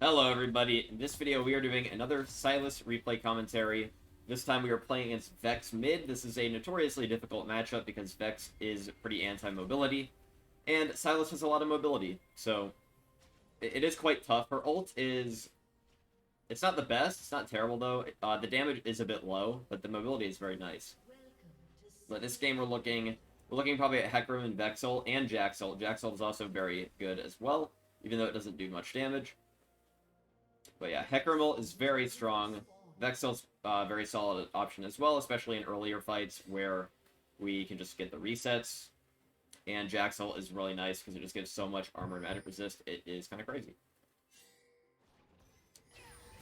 Hello everybody, in this video we are doing another Sylas replay commentary. This time we are playing against Vex mid. This is a notoriously difficult matchup because Vex is pretty anti-mobility, and Sylas has a lot of mobility, so it is quite tough. Her ult is... it's not the best, it's not terrible though. The damage is a bit low, but the mobility is very nice. But this game we're looking probably at Hecarim and Vex ult and Jax ult. Jax ult is also very good as well, even though it doesn't do much damage. But yeah, Hecarim ult is very strong. Vex ult's very solid option as well, especially in earlier fights where we can just get the resets. And Jax ult is really nice because it just gives so much armor and magic resist. It is kind of crazy.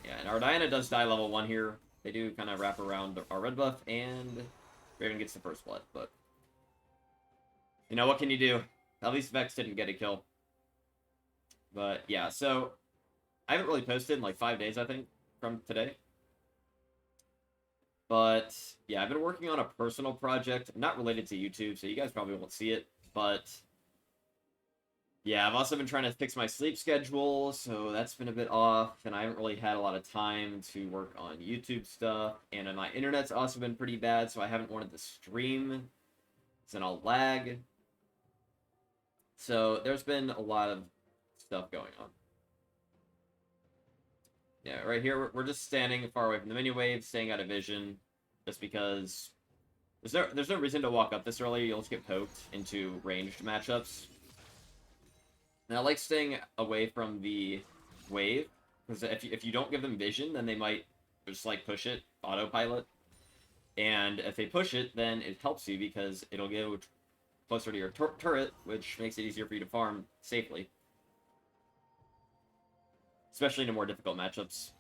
Yeah, and our Diana does die level 1 here. They do kind of wrap around our red buff, and Raven gets the first blood. But, you know, what can you do? At least Vex didn't get a kill. But, yeah, so... I haven't really posted in like 5 days, I think, from today. But, yeah, I've been working on a personal project, not related to YouTube, so you guys probably won't see it. But, yeah, I've also been trying to fix my sleep schedule, so that's been a bit off. And I haven't really had a lot of time to work on YouTube stuff. And my internet's also been pretty bad, so I haven't wanted to stream. So then I'll lag. So there's been a lot of stuff going on. Yeah, right here, we're just standing far away from the mini-wave, staying out of vision, just because there's no reason to walk up this early. You'll just get poked into ranged matchups. And I like staying away from the wave, because if you don't give them vision, then they might just, like, push it, autopilot. And if they push it, then it helps you, because it'll go closer to your turret, which makes it easier for you to farm safely. Especially in more difficult matchups.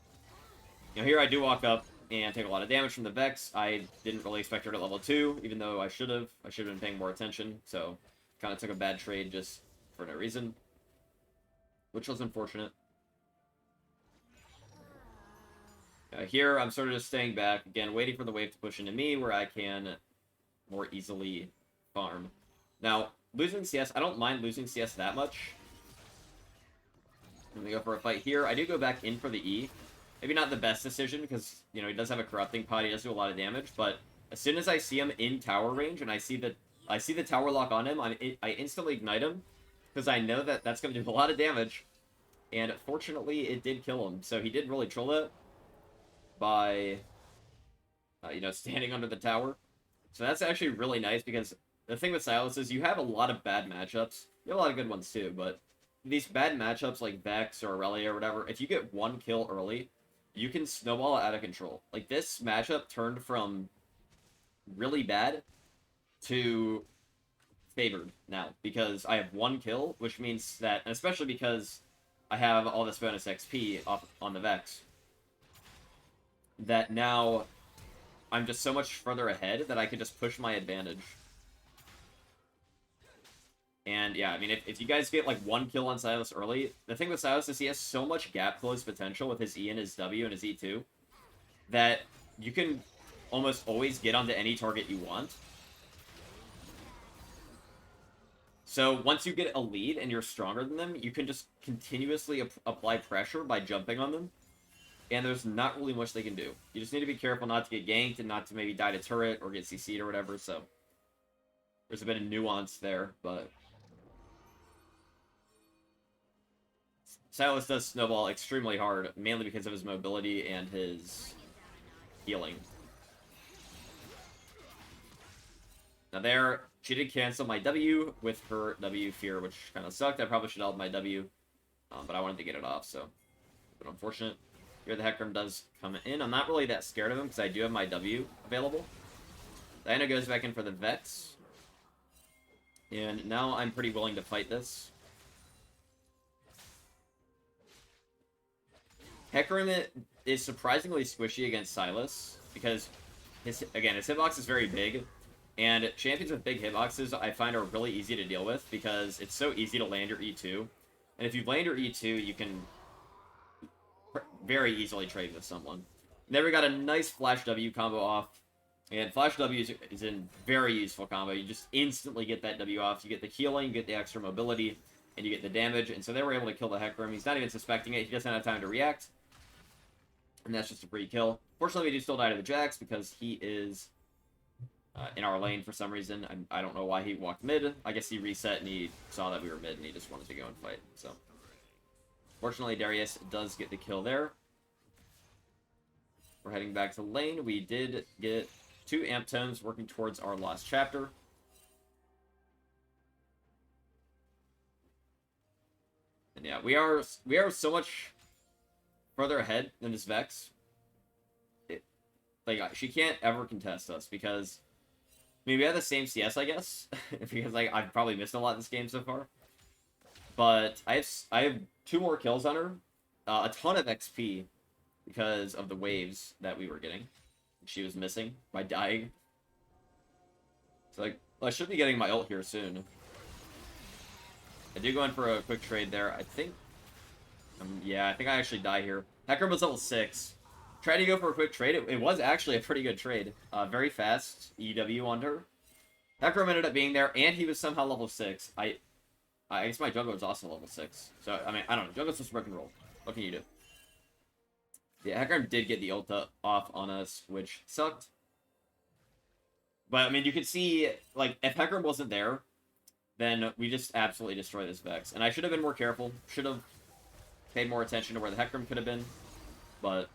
You know, here I do walk up and take a lot of damage from the Vex. I didn't really expect her at level 2, even though I should have. I should have been paying more attention, so kind of took a bad trade just for no reason. Which was unfortunate. Here, I'm sort of just staying back, again, waiting for the wave to push into me, where I can more easily farm. Now, losing CS, I don't mind losing CS that much. Let me go for a fight here. I do go back in for the E. Maybe not the best decision, because, you know, he does have a corrupting pod. He does do a lot of damage, but as soon as I see him in tower range, and I see the tower lock on him, I instantly ignite him, because I know that that's going to do a lot of damage. And fortunately, it did kill him. So he did really troll it by, you know, standing under the tower. So that's actually really nice, because the thing with Sylas is you have a lot of bad matchups. You have a lot of good ones too, but these bad matchups like Vex or Aurelia or whatever, if you get one kill early, you can snowball it out of control. Like, this matchup turned from really bad to favored now, because I have one kill, which means that, and especially because I have all this bonus XP off on the Vex, that now I'm just so much further ahead that I can just push my advantage. And yeah, I mean, if you guys get like one kill on Sylas early, the thing with Sylas is he has so much gap close potential with his E and his W and his E2 that you can almost always get onto any target you want. So once you get a lead and you're stronger than them, you can just continuously apply pressure by jumping on them. And there's not really much they can do. You just need to be careful not to get ganked and not to maybe die to turret or get CC'd or whatever, so there's a bit of nuance there, but Sylas does snowball extremely hard, mainly because of his mobility and his healing. Now there, she did cancel my W with her W fear, which kind of sucked. I probably should have held my W, but I wanted to get it off, so but unfortunate. Here the Hecarim does come in. I'm not really that scared of him, because I do have my W available. Diana goes back in for the Vex. And now I'm pretty willing to fight this. Hecarim is surprisingly squishy against Sylas, because his hitbox is very big, and champions with big hitboxes I find are really easy to deal with, because it's so easy to land your E2. And if you land your E2, you can very easily trade with someone. Never got a nice Flash W combo off. And Flash W is a very useful combo. You just instantly get that W off. You get the healing, you get the extra mobility, and you get the damage. And so they were able to kill the Hecarim. He's not even suspecting it. He doesn't have time to react. And that's just a free kill. Fortunately, we do still die to the Jax because he is in our lane for some reason. I don't know why he walked mid. I guess he reset and he saw that we were mid and he just wanted to go and fight. So, fortunately, Darius does get the kill there. We're heading back to lane. We did get 2 amp tomes working towards our lost chapter. And yeah, we are so much further ahead than this Vex. Like, she can't ever contest us because, I mean, we have the same CS, I guess, because like I've probably missed a lot in this game so far. But I have 2 more kills on her, a ton of XP because of the waves that we were getting. She was missing by dying. So like, well, I should be getting my ult here soon. I do go in for a quick trade there. I think, yeah, I think I actually die here. Hecarim was level 6. Tried to go for a quick trade. It was actually a pretty good trade. Very fast EW on her. Hecarim ended up being there, and he was somehow level 6. I guess my jungler was also level 6. So, I mean, I don't know. Jungler's just rock and roll. What can you do? Yeah, Hecarim did get the ult off on us, which sucked. But, I mean, you could see, like, if Hecarim wasn't there, then we just absolutely destroy this Vex. And I should have been more careful. Should have paid more attention to where the Hecarim could have been. But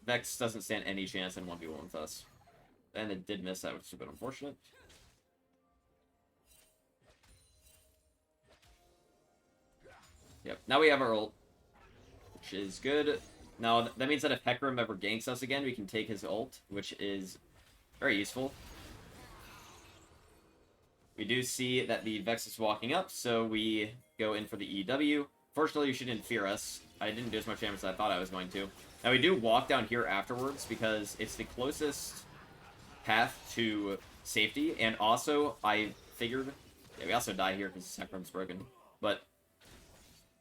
Vex doesn't stand any chance in 1v1 with us. And it did miss that, which is a bit unfortunate. Yep, now we have our ult, which is good. Now, that means that if Hecarim ever ganks us again, we can take his ult, which is very useful. We do see that the Vex is walking up, so we go in for the EW. Fortunately, she didn't fear us. I didn't do as much damage as I thought I was going to. Now, we do walk down here afterwards because it's the closest path to safety, and also, I figured... Yeah, we also die here because Hecarim's broken. But,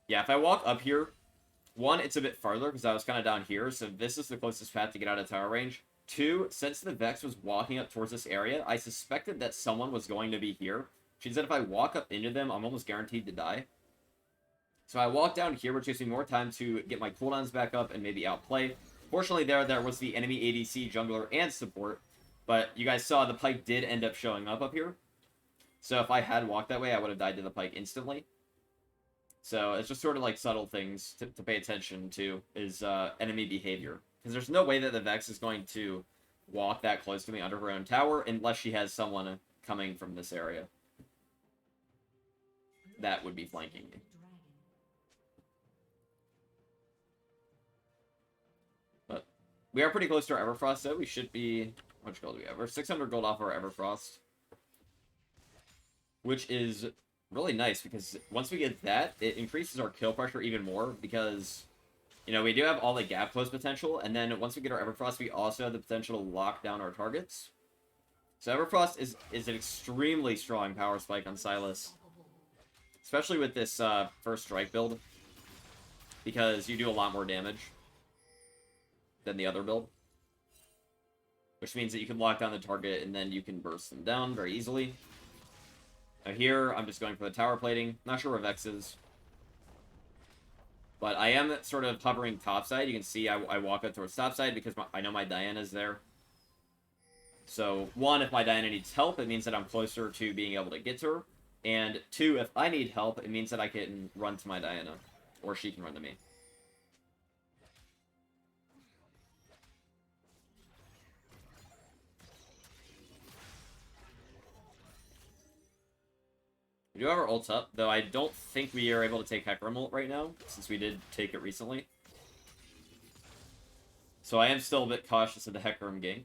yeah, if I walk up here, 1, it's a bit farther because I was kind of down here, so this is the closest path to get out of tower range. 2, since the Vex was walking up towards this area, I suspected that someone was going to be here. She said if I walk up into them, I'm almost guaranteed to die. So I walked down here, which gives me more time to get my cooldowns back up and maybe outplay. Fortunately, there was the enemy ADC, jungler, and support. But you guys saw the Pyke did end up showing up here. So if I had walked that way, I would have died to the Pyke instantly. So it's just sort of like subtle things to pay attention to is enemy behavior. Because there's no way that the Vex is going to walk that close to me under her own tower unless she has someone coming from this area that would be flanking me. But we are pretty close to our Everfrost, though. We should be... How much gold do we have? We're 600 gold off our Everfrost. Which is really nice, because once we get that, it increases our kill pressure even more, because, you know, we do have all the gap close potential, and then once we get our Everfrost, we also have the potential to lock down our targets. So Everfrost is an extremely strong power spike on Sylas, especially with this first strike build, because you do a lot more damage than the other build, which means that you can lock down the target, and then you can burst them down very easily. Now here, I'm just going for the tower plating. Not sure where Vex is. But I am sort of hovering topside. You can see I walk up towards topside because I know my Diana's there. So, 1, if my Diana needs help, it means that I'm closer to being able to get to her. And 2, if I need help, it means that I can run to my Diana. Or she can run to me. We do have our ults up, though I don't think we are able to take Hecarim ult right now, since we did take it recently. So I am still a bit cautious of the Hecarim gank.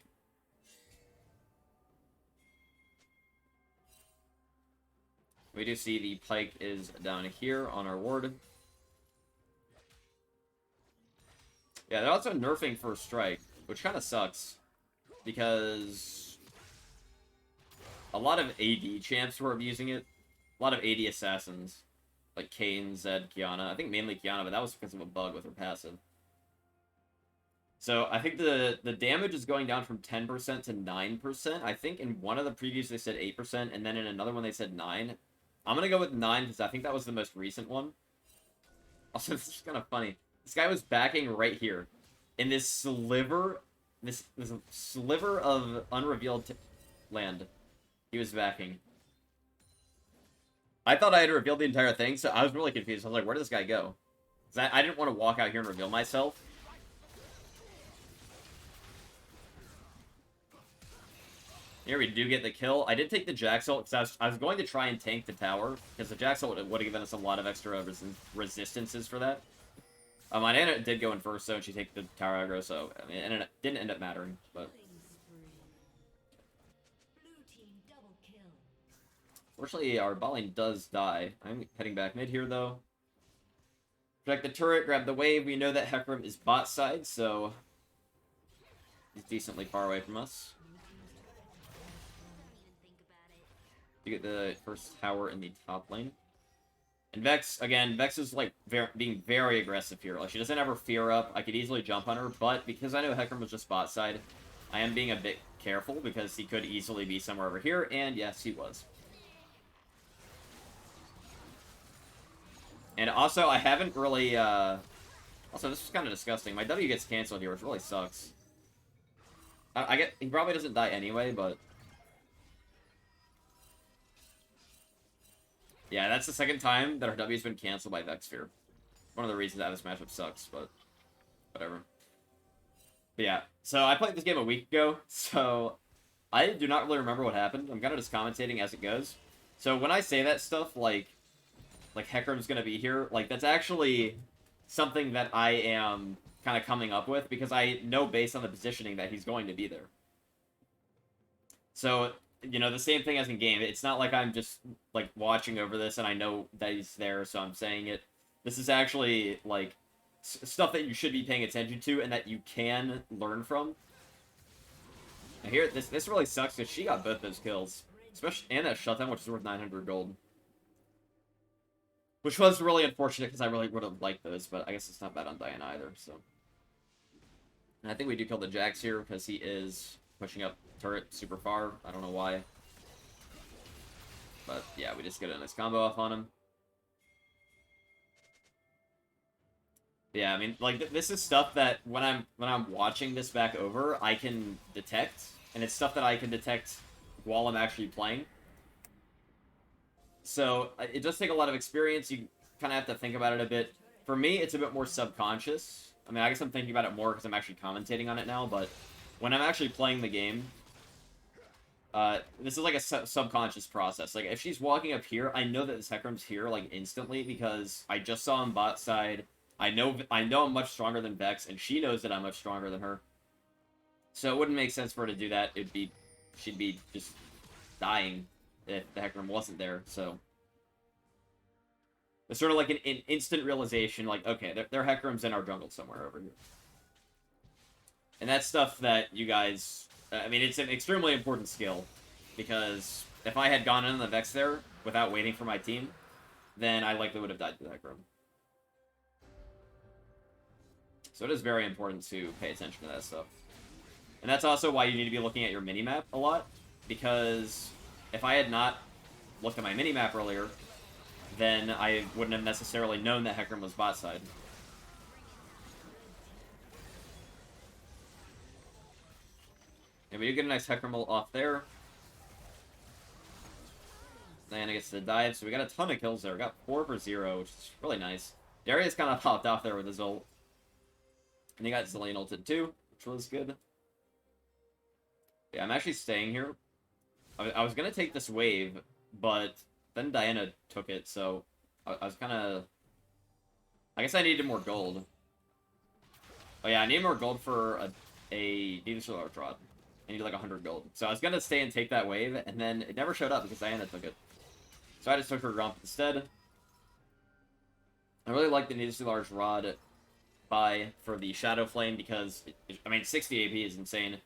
We do see the Pyke is down here on our ward. Yeah, they're also nerfing First Strike, which kind of sucks, because a lot of AD champs were abusing it. A lot of AD assassins, like Kayn, Zed, Qiyana. I think mainly Qiyana, but that was because of a bug with her passive. So I think the damage is going down from 10% to 9%. I think in one of the previews they said 8%, and then in another one they said 9%. I'm gonna go with 9 because I think that was the most recent one. Also, this is kind of funny. This guy was backing right here, in this sliver, this sliver of unrevealed land. He was backing. I thought I had revealed the entire thing, so I was really confused. I was like, where did this guy go? Because I didn't want to walk out here and reveal myself. Here we do get the kill. I did take the Jax ult because I was going to try and tank the tower, because the Jax ult would have given us a lot of extra resistances for that. My Nana did go in first, so she take the tower aggro, so I mean, it didn't end up mattering, but... Fortunately, our Balling does die. I'm heading back mid here, though. Protect the turret, grab the wave. We know that Hecarim is bot side, so... he's decently far away from us. You get the first tower in the top lane. And Vex, again, Vex is, like, being very aggressive here. Like, she doesn't ever fear up. I could easily jump on her, but because I know Hecarim was just bot side, I am being a bit careful because he could easily be somewhere over here, and yes, he was. And also, I haven't really, also, this is kind of disgusting. My W gets canceled here, which really sucks. I get... he probably doesn't die anyway, but... yeah, that's the second time that our W's been canceled by Vexsphere. One of the reasons that this matchup sucks, but... whatever. But yeah, so I played this game a week ago, so... I do not really remember what happened. I'm kind of just commentating as it goes. So when I say that stuff, like Hecarim's gonna be here, like, that's actually something that I am kind of coming up with, because I know based on the positioning that he's going to be there. So, you know, the same thing as in game. It's not like I'm just, like, watching over this and I know that he's there, so I'm saying it. This is actually, like, stuff that you should be paying attention to and that you can learn from. Now here, this really sucks because she got both those kills. Especially, and that shutdown, which is worth 900 gold. Which was really unfortunate, because I really would have liked those, but I guess it's not bad on Diana either, so. And I think we do kill the Jax here, because he is pushing up turret super far. I don't know why. But, yeah, we just get a nice combo off on him. Yeah, I mean, like, this is stuff that, when I'm watching this back over, I can detect. And it's stuff that I can detect while I'm actually playing. So, it does take a lot of experience. You kind of have to think about it a bit. For me, it's a bit more subconscious. I mean, I guess I'm thinking about it more because I'm actually commentating on it now, but when I'm actually playing the game, this is like a subconscious process. Like, if she's walking up here, I know that this Hecarim's here, like, instantly, because I just saw him bot side. I know I'm much stronger than Vex, and she knows that I'm much stronger than her. So it wouldn't make sense for her to do that. She'd be just dying if the Hecarim wasn't there, so... it's sort of like an instant realization, like, okay, their Hecarim's in our jungle somewhere over here. And that's stuff that you guys... I mean, it's an extremely important skill, because if I had gone in the Vex there without waiting for my team, then I likely would have died to the Hecarim. So it is very important to pay attention to that stuff. And that's also why you need to be looking at your minimap a lot, because if I had not looked at my minimap earlier, then I wouldn't have necessarily known that Hecarim was bot side. And we do get a nice Hecarim ult off there. Diana gets the dive, so we got a ton of kills there. We got 4 for 0, which is really nice. Darius kind of popped off there with his ult. And he got Zillion ulted too, which was good. Yeah, I'm actually staying here. I was gonna take this wave, but then Diana took it, so I was kind of... I guess I needed more gold. Oh yeah, I need more gold for a Needle Large Rod. I need like 100 gold. So I was gonna stay and take that wave, and then it never showed up because Diana took it. So I just took her Grump instead. I really like the Needle Large Rod buy for the Shadow Flame because, I mean, 60 AP is insane.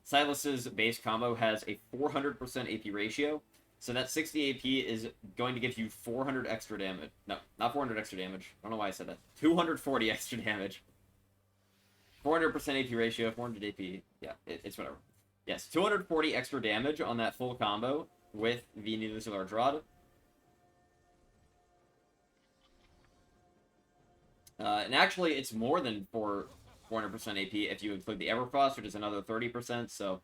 Sylas's base combo has a 400% AP ratio, so that 60 AP is going to give you 400 extra damage. No, not 400 extra damage. I don't know why I said that. 240 extra damage. 400% AP ratio, 400 AP. Yeah, it's whatever. Yes, 240 extra damage on that full combo with the Needle Large Rod. And actually, it's more than 400% AP if you include the Everfrost, which is another 30%, so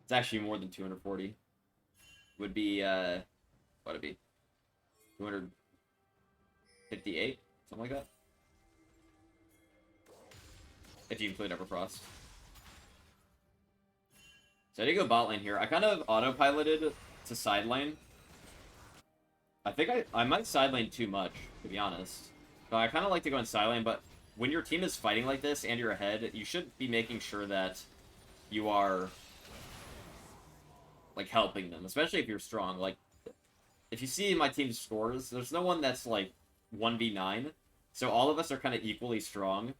it's actually more than 240. Would be, what would it be? 258? Something like that? If you include Everfrost. So I did go bot lane here. I kind of autopiloted to side lane. I think I might side lane too much, to be honest. So I kind of like to go in side lane, but when your team is fighting like this and you're ahead, you should be making sure that you are, like, helping them, especially if you're strong. Like, if you see my team's scores, there's no one that's, like, 1v9, so all of us are kind of equally strong,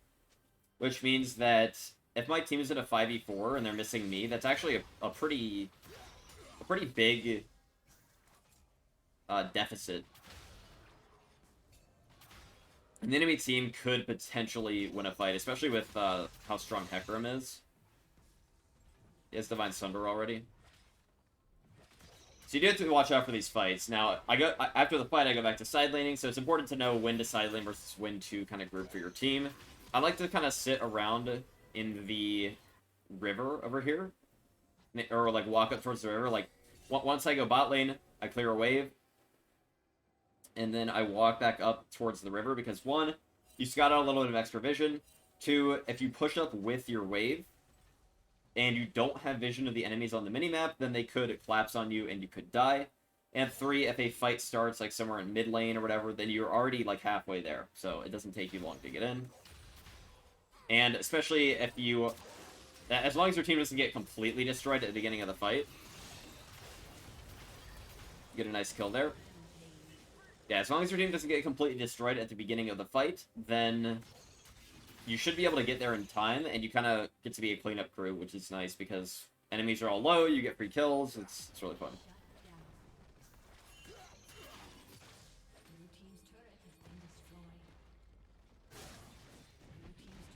which means that if my team is at a 5v4 and they're missing me, that's actually a pretty big deficit. An enemy team could potentially win a fight, especially with how strong Hecarim is. He has Divine Sunder already. So you do have to watch out for these fights. Now, after the fight, I go back to side laning, so it's important to know when to side lane versus when to kind of group for your team. I like to kind of sit around in the river over here, or like walk up towards the river. Like, once I go bot lane, I clear a wave, and then I walk back up towards the river, because one, you scout out a little bit of extra vision. Two, if you push up with your wave, and you don't have vision of the enemies on the minimap, then they could collapse on you and you could die. And three, if a fight starts like somewhere in mid lane or whatever, then you're already like halfway there, so it doesn't take you long to get in. And especially if you, as long as your team doesn't get completely destroyed at the beginning of the fight, get a nice kill there. Yeah, as long as your team doesn't get completely destroyed at the beginning of the fight, then you should be able to get there in time, and you kind of get to be a cleanup crew, which is nice, because enemies are all low, you get free kills, it's really fun.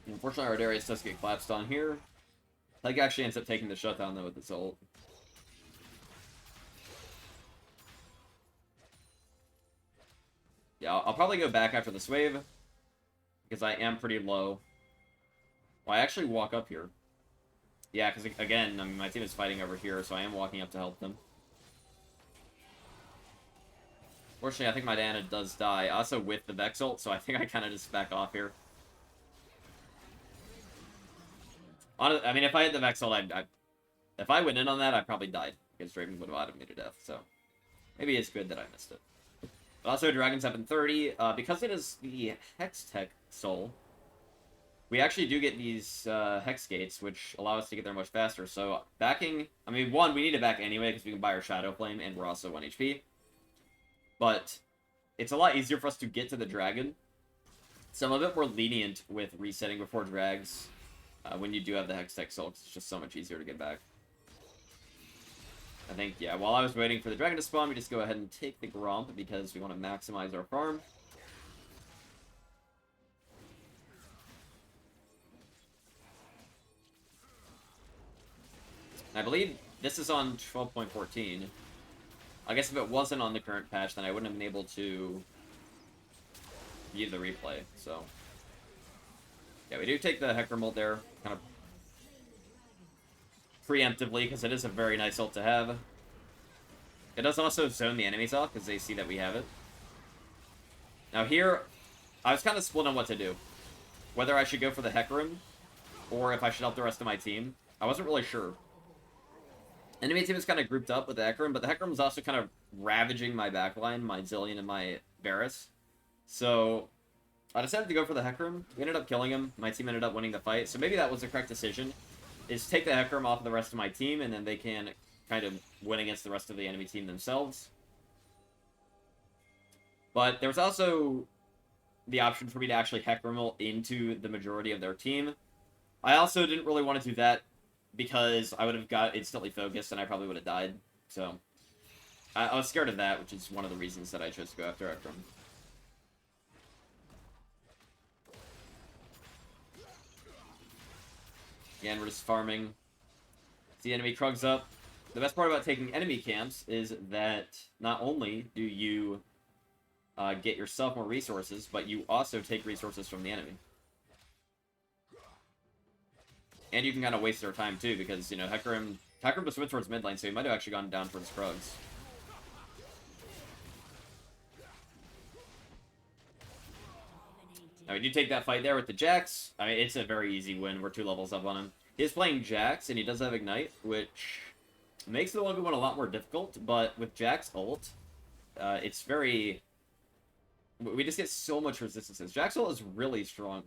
Unfortunately, our Darius does get collapsed on here. Like, actually ends up taking the shutdown, though, with its ult. Yeah, I'll probably go back after this wave, because I am pretty low. Well, I actually walk up here. Yeah, because, again, I mean, my team is fighting over here, so I am walking up to help them. Fortunately, I think my Diana does die, also with the Vex ult, so I think I kind of just back off here. I mean, if I hit the Vex ult, if I went in on that, I probably died, because Draven would have autoed me to death, so maybe it's good that I missed it. But also, Dragon's up in 30. Because it is the Hextech Soul, we actually do get these Hex Gates, which allow us to get there much faster. So, backing... I mean, one, we need to back anyway, because we can buy our Shadow Flame, and we're also 1 HP. But it's a lot easier for us to get to the Dragon. Some of it we're lenient with resetting before drags. When you do have the Hextech Soul, it's just so much easier to get back. I think, yeah, while I was waiting for the dragon to spawn, we just go ahead and take the Gromp because we want to maximize our farm. I believe this is on 12.14. I guess if it wasn't on the current patch, then I wouldn't have been able to view the replay, so... Yeah, we do take the Hecarim ult there, kind of preemptively, because it is a very nice ult to have. It does also zone the enemies off, because they see that we have it. Now here, I was kind of split on what to do. Whether I should go for the Hecarim, or if I should help the rest of my team. I wasn't really sure. Enemy team is kind of grouped up with the Hecarim, but the Hecarim is also kind of ravaging my backline, my Zillion and my Varus. So I decided to go for the Hecarim. We ended up killing him. My team ended up winning the fight. So maybe that was the correct decision, is take the Hecarim off of the rest of my team, and then they can kind of win against the rest of the enemy team themselves. But there was also the option for me to actually Hecarim ult into the majority of their team. I also didn't really want to do that, because I would have got instantly focused, and I probably would have died. So I was scared of that, which is one of the reasons that I chose to go after Hecarim. Again, we're just farming. The enemy Krugs up. The best part about taking enemy camps is that not only do you get yourself more resources, but you also take resources from the enemy. And you can kind of waste their time, too, because, you know, Hecarim just went towards mid lane, so he might have actually gone down towards Krugs. Now, we do take that fight there with the Jax. I mean, it's a very easy win. We're 2 levels up on him. He's playing Jax, and he does have Ignite, which makes the 1v1 a lot more difficult, but with Jax ult, it's very... We just get so much resistances. Jax ult is really strong.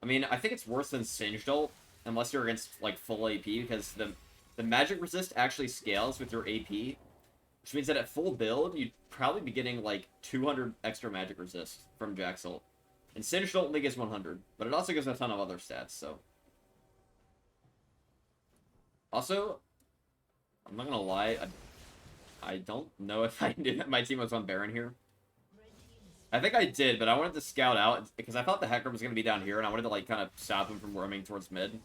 I mean, I think it's worse than Singed ult, unless you're against, like, full AP, because the magic resist actually scales with your AP, which means that at full build, you'd probably be getting, like, 200 extra magic resist from Jax ult. And Singed ult only gives 100, but it also gives a ton of other stats, so... Also, I'm not gonna lie, I don't know if I knew that my team was on Baron here. I think I did, but I wanted to scout out, because I thought the Hecarim was gonna be down here, and I wanted to, like, kind of stop him from roaming towards mid.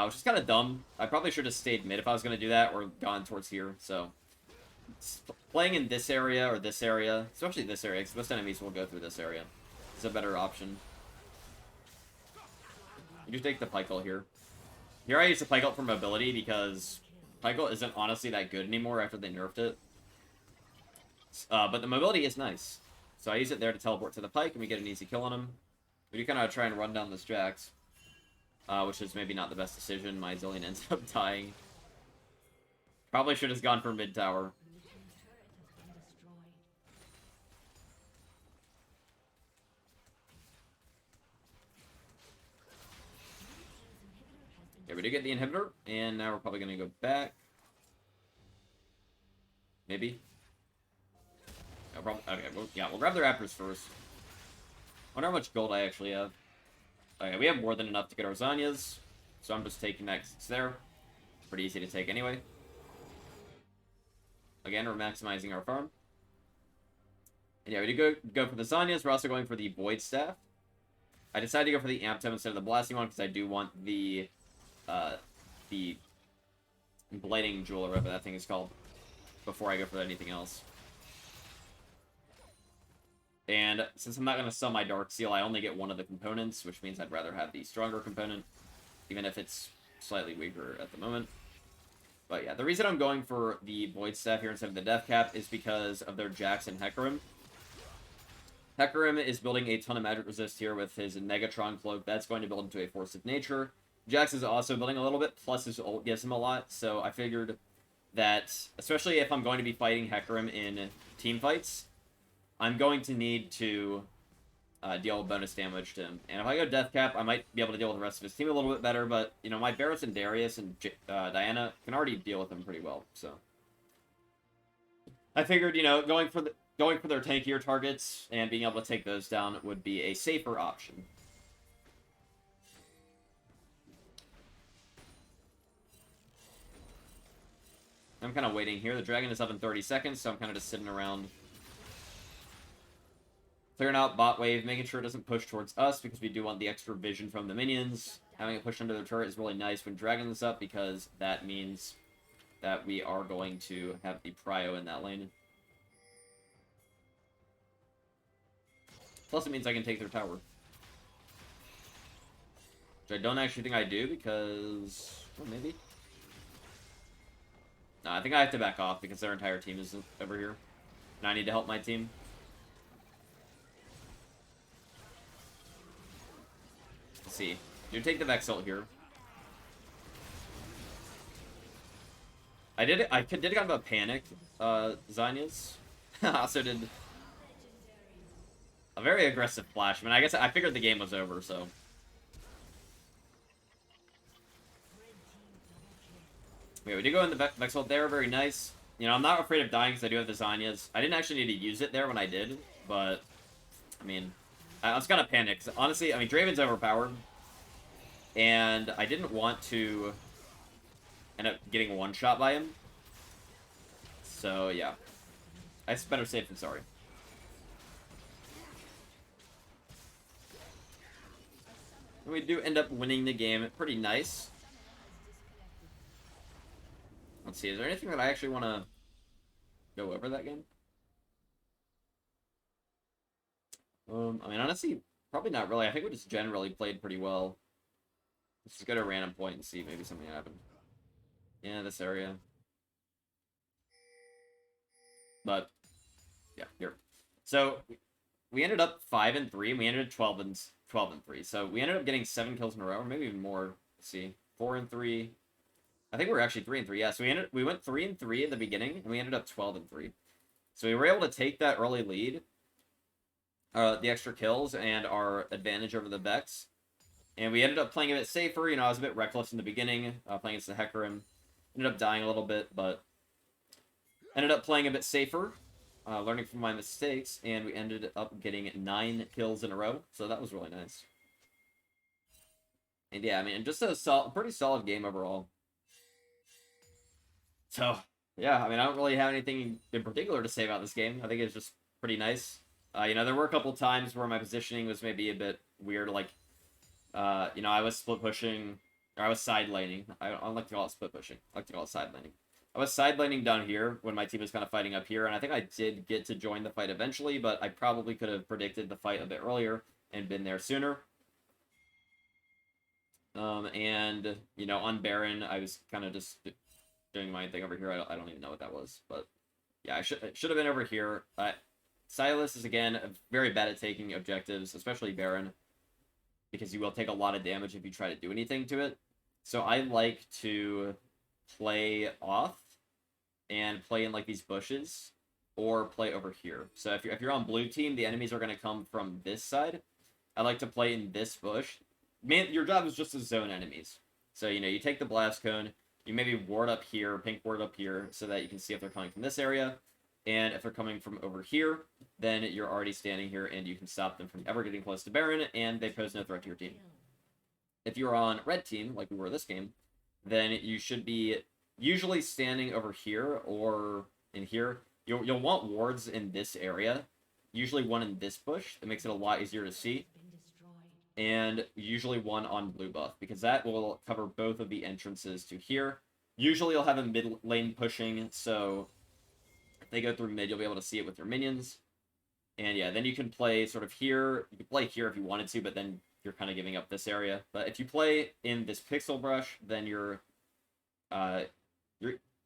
Which is kind of dumb. I probably should have stayed mid if I was gonna do that, or gone towards here, so... Playing in this area, or this area, especially this area, because most enemies will go through this area, is a better option. You just take the Pyke ult here. Here I use the Pyke ult for mobility because Pyke ult isn't honestly that good anymore after they nerfed it. But the mobility is nice. So I use it there to teleport to the Pyke and we get an easy kill on him. We do kind of try and run down this Jax. Which is maybe not the best decision. My Zillion ends up dying. Probably should have gone for mid tower. Yeah, we did get the inhibitor, and now we're probably going to go back. Maybe. No problem. Okay, we'll grab the Raptors first. Wonder how much gold I actually have. Okay, we have more than enough to get our Zanyas, so I'm just taking that 'cause it's there. Pretty easy to take anyway. Again, we're maximizing our farm. And yeah, we did go for the Zanyas. We're also going for the Void Staff. I decided to go for the Amp Tome instead of the Blasting one because I do want the Blighting Jewel, or whatever that thing is called, before I go for anything else. And since I'm not going to sell my Dark Seal, I only get one of the components, which means I'd rather have the stronger component, even if it's slightly weaker at the moment. But yeah, the reason I'm going for the Void Staff here instead of the Death Cap is because of their Jax and Hecarim. Hecarim is building a ton of magic resist here with his Negatron Cloak. That's going to build into a Force of Nature. Jax is also building a little bit, plus his ult gives him a lot, so I figured that, especially if I'm going to be fighting Hecarim in team fights, I'm going to need to deal bonus damage to him. And if I go Death Cap, I might be able to deal with the rest of his team a little bit better, but, you know, my Barrett and Darius and Diana can already deal with him pretty well, so... I figured, you know, going for their tankier targets and being able to take those down would be a safer option. I'm kind of waiting here. The dragon is up in 30 seconds, so I'm kind of just sitting around. Clearing out bot wave, making sure it doesn't push towards us, because we do want the extra vision from the minions. Having it push under their turret is really nice when dragging this up, because that means that we are going to have the prio in that lane. Plus it means I can take their tower. Which I don't actually think I do, because... well, maybe? No, I think I have to back off because their entire team is over here. And I need to help my team. Let's see. You take the Vex ult here. I did kind of a panic, Zanyas. Also did a very aggressive flash. I mean, I guess I figured the game was over, so... Okay, we did go in the Vex ult there, very nice. You know, I'm not afraid of dying because I do have the Zanyas. I didn't actually need to use it there when I did, but, I mean, I was kind of panicked. Honestly, I mean, Draven's overpowered, and I didn't want to end up getting one shot by him. So, yeah. It's better safe than sorry. And we do end up winning the game. Pretty nice. Let's see, is there anything that I actually want to go over that game? I mean, honestly, probably not really. I think we just generally played pretty well. Let's just go to a random point and see maybe something happened. Yeah, this area. But yeah, here. So we ended up 5-3, and we ended 12-3. So we ended up getting 7 kills in a row, or maybe even more. Let's see, 4-3. I think we were actually 3-3. Yeah, so we went 3-3 at the beginning, and we ended up 12-3. So we were able to take that early lead, the extra kills, and our advantage over the Vex. And we ended up playing a bit safer. You know, I was a bit reckless in the beginning, playing against the Hecarim. Ended up dying a little bit, but ended up playing a bit safer, learning from my mistakes, and we ended up getting 9 kills in a row. So that was really nice. And yeah, I mean, just a pretty solid game overall. So, yeah, I mean, I don't really have anything in particular to say about this game. I think it's just pretty nice. You know, there were a couple times where my positioning was maybe a bit weird, like, you know, I was split pushing, or I was side laning. I don't like to call it split pushing. I like to call it side laning. I was side laning down here when my team was kind of fighting up here, and I think I did get to join the fight eventually, but I probably could have predicted the fight a bit earlier and been there sooner. And, you know, on Baron, I was kind of just doing my thing over here. I don't even know what that was, but yeah, I should have been over here. Sylas is, again, very bad at taking objectives, especially Baron, because you will take a lot of damage if you try to do anything to it. So I like to play off and play in, like, these bushes, or play over here. So if you're on blue team, the enemies are going to come from this side. I like to play in this bush. Man, your job is just to zone enemies. So, you know, you take the blast cone, you maybe ward up here, pink ward up here, so that you can see if they're coming from this area. And if they're coming from over here, then you're already standing here, and you can stop them from ever getting close to Baron, and they pose no threat to your team. If you're on red team, like we were this game, then you should be usually standing over here or in here. You'll want wards in this area, usually one in this bush. That makes it a lot easier to see. And usually one on blue buff, because that will cover both of the entrances to here. Usually you'll have a mid lane pushing, so if they go through mid, you'll be able to see it with your minions. And yeah, then you can play sort of here. You can play here if you wanted to, but then you're kind of giving up this area. But if you play in this pixel brush, then you're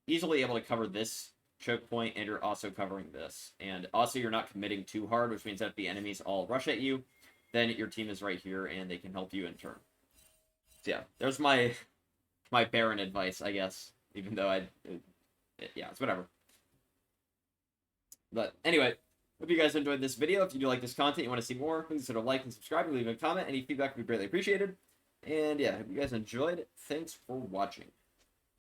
easily able to cover this choke point, and you're also covering this. And also you're not committing too hard, which means that if the enemies all rush at you, then your team is right here, and they can help you in turn. So yeah, there's my Baron advice, I guess. Even though yeah, it's whatever. But anyway, hope you guys enjoyed this video. If you do like this content, you want to see more, please consider like and subscribe, and leave a comment. Any feedback would be greatly appreciated. And yeah, hope you guys enjoyed. Thanks for watching.